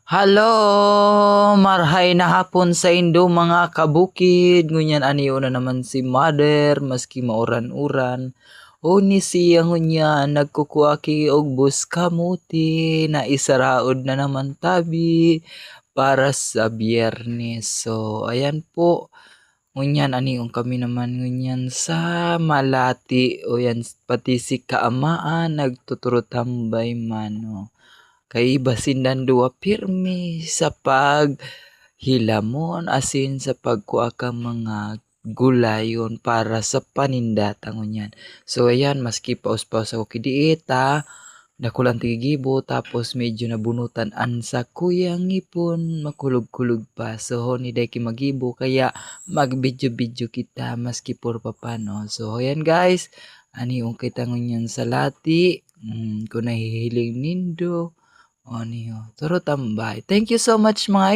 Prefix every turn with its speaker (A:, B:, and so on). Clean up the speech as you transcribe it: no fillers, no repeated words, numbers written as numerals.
A: Hello, marhay na hapon sa indo mga kabukid. Ngunyan aniyo na naman si mother, maski mauran-uran. O ni siya ngunyan, nagkukuaki og bus kamuti na isaraod na naman tabi para sa biyernes. So, ayan po. Ngunyan aniong kami naman ngunyan sa Malati. O yan, pati si kaamaan, nagtuturo tambay man. O. Kay basindan duwa pirmi sa paghilamon asin sa pagkuha ka mga gulayon para sa panindatangon yan. So ayan, maski paus-paus ako kidiita, nakulang tigigibo tapos medyo nabunutan an sa kuyang ngipon, makulog-kulog pa. So ni ki magibo kaya mag-video-video kita maski por papano. So ayan guys, ani yung kita ngunyan sa lati, kung nahihiling nindo, o niyo, turo tambay. Thank you so much mga